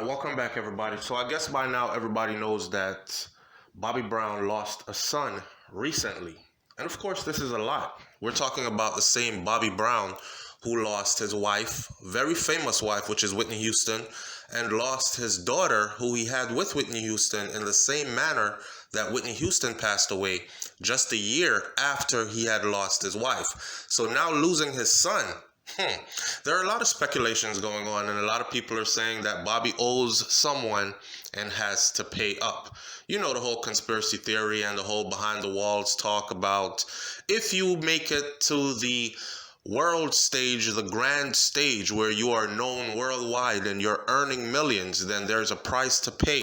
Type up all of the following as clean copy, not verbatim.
Alright, welcome back everybody. So I guess by now everybody knows that Bobby Brown lost a son recently. And of course this is a lot. We're talking about the same Bobby Brown who lost his wife, very famous wife, which is Whitney Houston, and lost his daughter who he had with Whitney Houston in the same manner that Whitney Houston passed away just a year after he had lost his wife. So now losing his son. There are a lot of speculations going on, and a lot of people are saying that Bobby owes someone and has to pay up. You know, the whole conspiracy theory and the whole behind the walls talk about if you make it to the world stage, the grand stage where you are known worldwide and you're earning millions, then there's a price to pay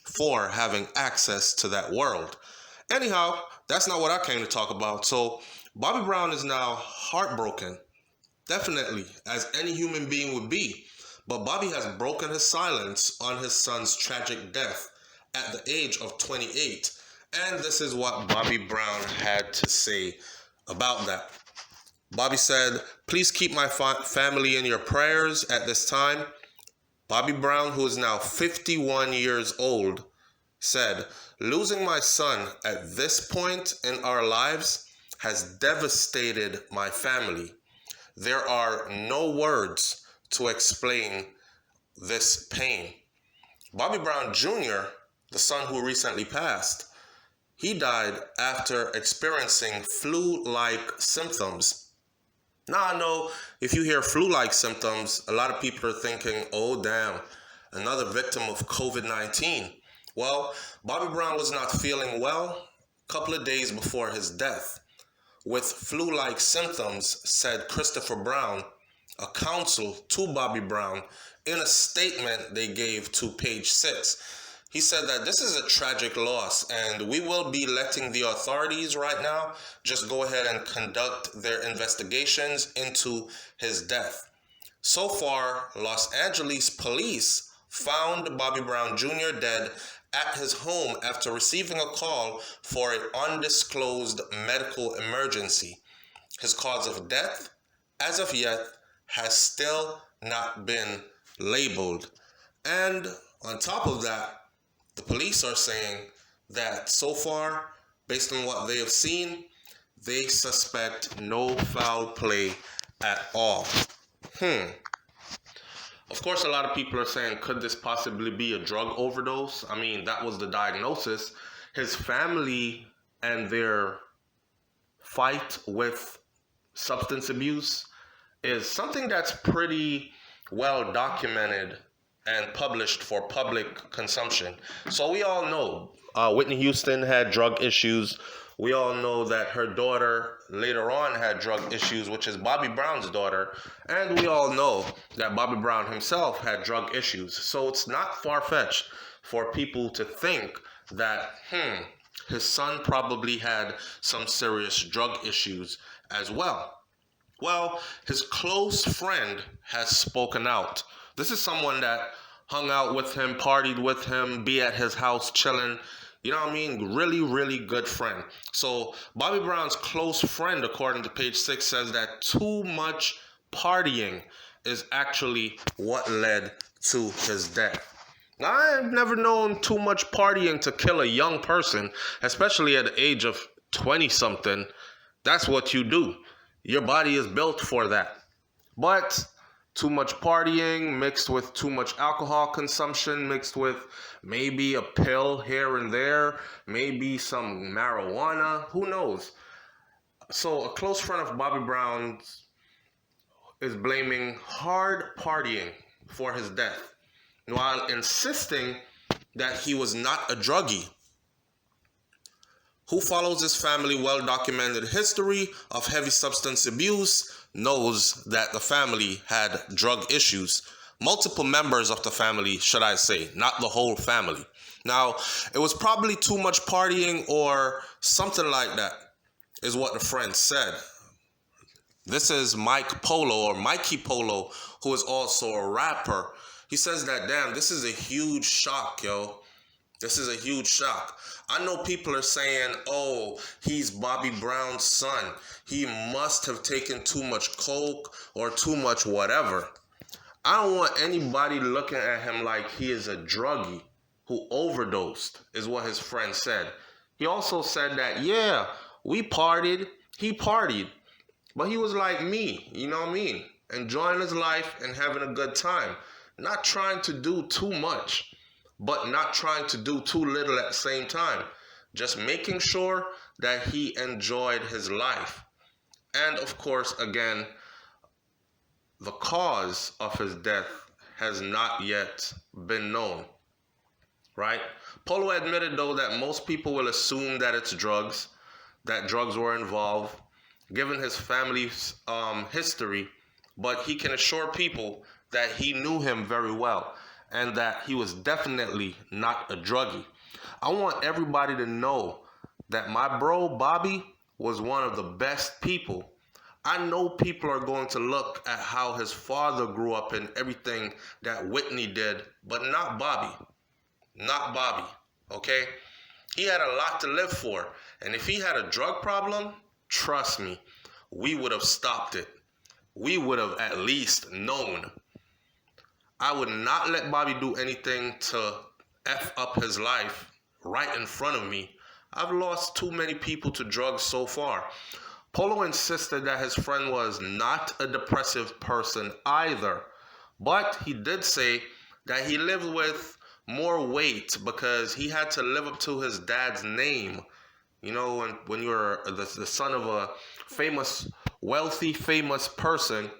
for having access to that world. Anyhow, that's not what I came to talk about. So Bobby Brown is now heartbroken. Definitely, as any human being would be. But Bobby has broken his silence on his son's tragic death at the age of 28. And this is what Bobby Brown had to say about that. Bobby said, "Please keep my family in your prayers at this time." Bobby Brown, who is now 51 years old, said, "Losing my son at this point in our lives has devastated my family. There are no words to explain this pain." Bobby Brown Jr., the son who recently passed, he died after experiencing flu-like symptoms. Now, I know if you hear flu-like symptoms, a lot of people are thinking, oh, damn, another victim of COVID-19. Well, Bobby Brown was not feeling well a couple of days before his death with flu-like symptoms, said Christopher Brown, a counsel to Bobby Brown, in a statement they gave to Page 6. He said that this is a tragic loss, and we will be letting the authorities right now just go ahead and conduct their investigations into his death. So far, Los Angeles police found Bobby Brown Jr. dead at his home after receiving a call for an undisclosed medical emergency. His cause of death, as of yet, has still not been labeled. And on top of that, the police are saying that so far, based on what they have seen, they suspect no foul play at all. Of course, a lot of people are saying, could this possibly be a drug overdose? I mean, that was the diagnosis. His family and their fight with substance abuse is something that's pretty well documented and published for public consumption. So we all know Whitney Houston had drug issues. We all know that her daughter later on had drug issues, which is Bobby Brown's daughter. And we all know that Bobby Brown himself had drug issues. So it's not far-fetched for people to think that, his son probably had some serious drug issues as well. Well, his close friend has spoken out. This is someone that hung out with him, partied with him, be at his house chilling. You know what I mean? Really, really good friend. So Bobby Brown's close friend, according to Page 6, says that too much partying is actually what led to his death. Now, I've never known too much partying to kill a young person, especially at the age of 20-something. That's what you do. Your body is built for that. But too much partying mixed with too much alcohol consumption, mixed with maybe a pill here and there, maybe some marijuana, who knows? So a close friend of Bobby Brown is blaming hard partying for his death, while insisting that he was not a druggie. Who follows his family well-documented history of heavy substance abuse knows that the family had drug issues. Multiple members of the family, should I say, not the whole family. Now, it was probably too much partying or something like that, is what the friend said. This is Mike Polo, or Mikey Polo, who is also a rapper. He says that, damn, this is a huge shock, yo. This is a huge shock. I know people are saying, oh, he's Bobby Brown's son. He must have taken too much coke or too much whatever. I don't want anybody looking at him like he is a druggie who overdosed, is what his friend said. He also said that, yeah, we partied, he partied, but he was like me, you know what I mean? Enjoying his life and having a good time. Not trying to do too much, but not trying to do too little at the same time. Just making sure that he enjoyed his life. And of course, again, the cause of his death has not yet been known, right? Polo admitted, though, that most people will assume that it's drugs, that drugs were involved, given his family's history, but he can assure people that he knew him very well and that he was definitely not a druggie. I want everybody to know that my bro, Bobby, was one of the best people. I know people are going to look at how his father grew up and everything that Whitney did, but not Bobby. Not Bobby, okay? He had a lot to live for. And if he had a drug problem, trust me, we would have stopped it. We would have at least known. I would not let Bobby do anything to F up his life right in front of me. I've lost too many people to drugs so far. Polo insisted that his friend was not a depressive person either, but he did say that he lived with more weight because he had to live up to his dad's name. You know, when you're the son of a famous, wealthy, famous person,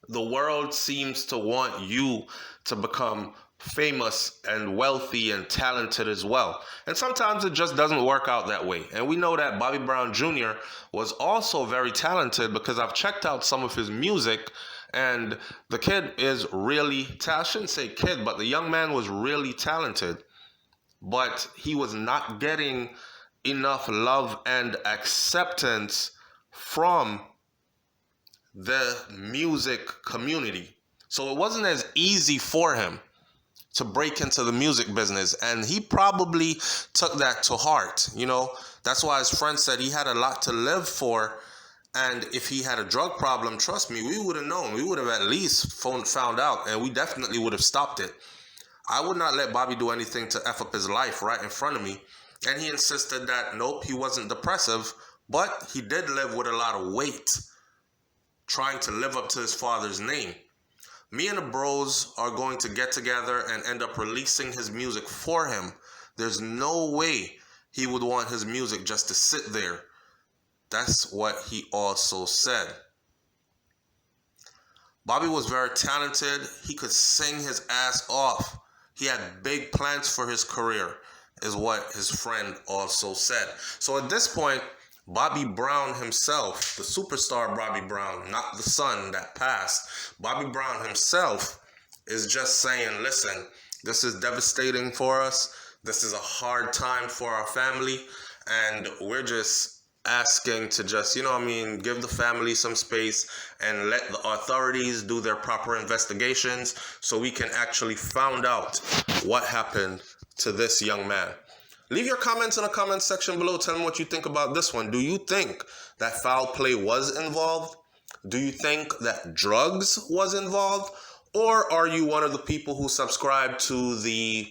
the world seems to want you to become famous and wealthy and talented as well. And sometimes it just doesn't work out that way. And we know that Bobby Brown Jr. was also very talented because I've checked out some of his music, and the kid is really I shouldn't say kid, but the young man was really talented. But he was not getting enough love and acceptance from the music community. So it wasn't as easy for him to break into the music business, and he probably took that to heart. You know, that's why his friend said he had a lot to live for, and if he had a drug problem, trust me, we would have known. We would have at least found out, and we definitely would have stopped it. I would not let Bobby do anything to F up his life right in front of me. And he insisted that nope, he wasn't depressive, but he did live with a lot of weight, trying to live up to his father's name. Me and the bros are going to get together and end up releasing his music for him. There's no way he would want his music just to sit there. That's what he also said. Bobby was very talented. He could sing his ass off. He had big plans for his career, is what his friend also said. So at this point, Bobby Brown himself, the superstar Bobby Brown, not the son that passed, Bobby Brown himself is just saying, listen, this is devastating for us. This is a hard time for our family. And we're just asking to just, you know what I mean, give the family some space and let the authorities do their proper investigations so we can actually find out what happened to this young man. Leave your comments in the comment section below. Tell me what you think about this one. Do you think that foul play was involved? Do you think that drugs was involved? Or are you one of the people who subscribe to the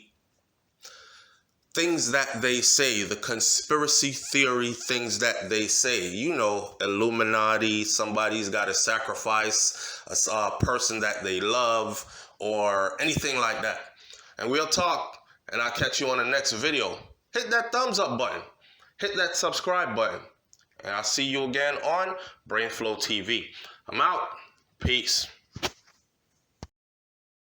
things that they say, the conspiracy theory things that they say? You know, Illuminati, somebody's got to sacrifice a person that they love, or anything like that. And we'll talk, and I'll catch you on the next video. Hit that thumbs up button. Hit that subscribe button. And I'll see you again on BrainFLoTv. I'm out. Peace.